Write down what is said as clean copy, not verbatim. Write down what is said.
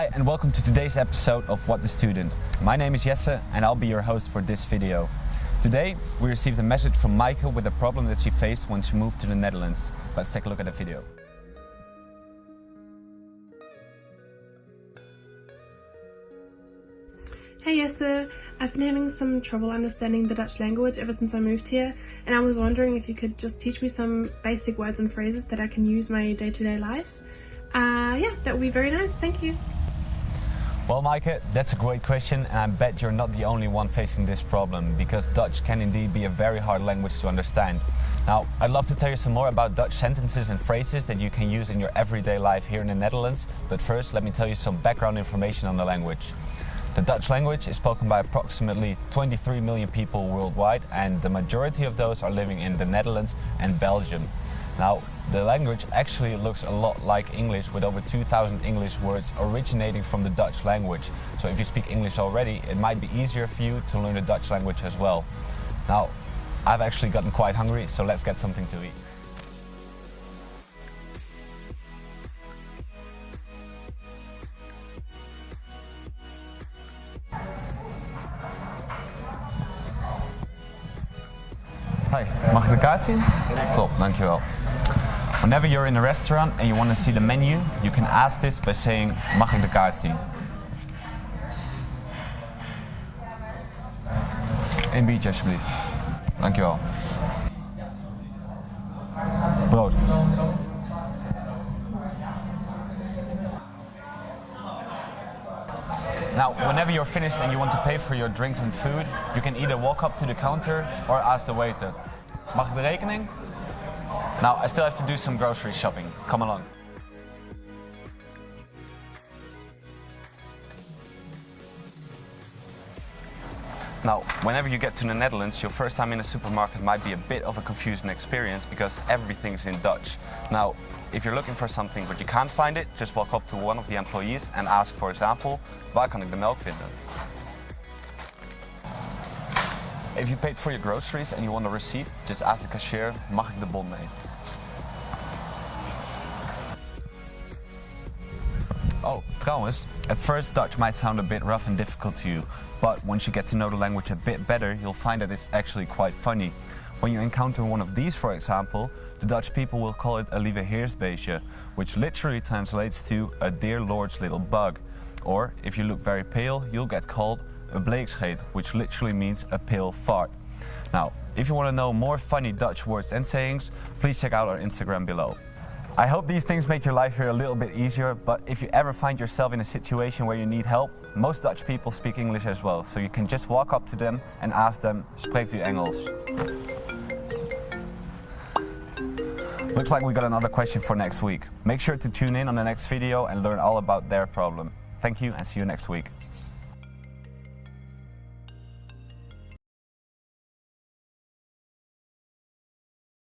Hi and welcome to today's episode of What the Student. My name is Jesse and I'll be your host for this video. Today we received a message from Maaike with a problem that she faced when she moved to the Netherlands. Let's take a look at the video. Hey Jesse, I've been having some trouble understanding the Dutch language ever since I moved here, and I was wondering if you could just teach me some basic words and phrases that I can use in my day-to-day life. Yeah, that would be very nice, thank you. Well Maaike, that's a great question and I bet you're not the only one facing this problem because Dutch can indeed be a very hard language to understand. Now, I'd love to tell you some more about Dutch sentences and phrases that you can use in your everyday life here in the Netherlands, but first let me tell you some background information on the language. The Dutch language is spoken by approximately 23 million people worldwide and the majority of those are living in the Netherlands and Belgium. Now, the language actually looks a lot like English with over 2,000 English words originating from the Dutch language. So if you speak English already, it might be easier for you to learn the Dutch language as well. Now, I've actually gotten quite hungry, so let's get something to eat. Hi, mag ik de kaart zien? Top, dankjewel. Whenever you're in a restaurant and you want to see the menu, you can ask this by saying, mag ik de kaart zien? Eén biertje alsjeblieft. Dankjewel. Proost. Now, whenever you're finished and you want to pay for your drinks and food, you can either walk up to the counter or ask the waiter. Mag ik de rekening? Now, I still have to do some grocery shopping. Come along. Now, whenever you get to the Netherlands, your first time in a supermarket might be a bit of a confusing experience because everything's in Dutch. Now, if you're looking for something but you can't find it, just walk up to one of the employees and ask, for example, waar kan ik de melk vinden? If you paid for your groceries and you want a receipt, just ask the cashier, mag ik de bon mee? Oh, trouwens, at first Dutch might sound a bit rough and difficult to you, but once you get to know the language a bit better, you'll find that it's actually quite funny. When you encounter one of these, for example, the Dutch people will call it a lieve heersbeestje, which literally translates to a dear lord's little bug. Or, if you look very pale, you'll get called a bleekscheet, which literally means a pale fart. Now, if you want to know more funny Dutch words and sayings, please check out our Instagram below. I hope these things make your life here a little bit easier, but if you ever find yourself in a situation where you need help, most Dutch people speak English as well, so you can just walk up to them and ask them, spreekt u Engels? Looks like we got another question for next week. Make sure to tune in on the next video and learn all about their problem. Thank you and see you next week.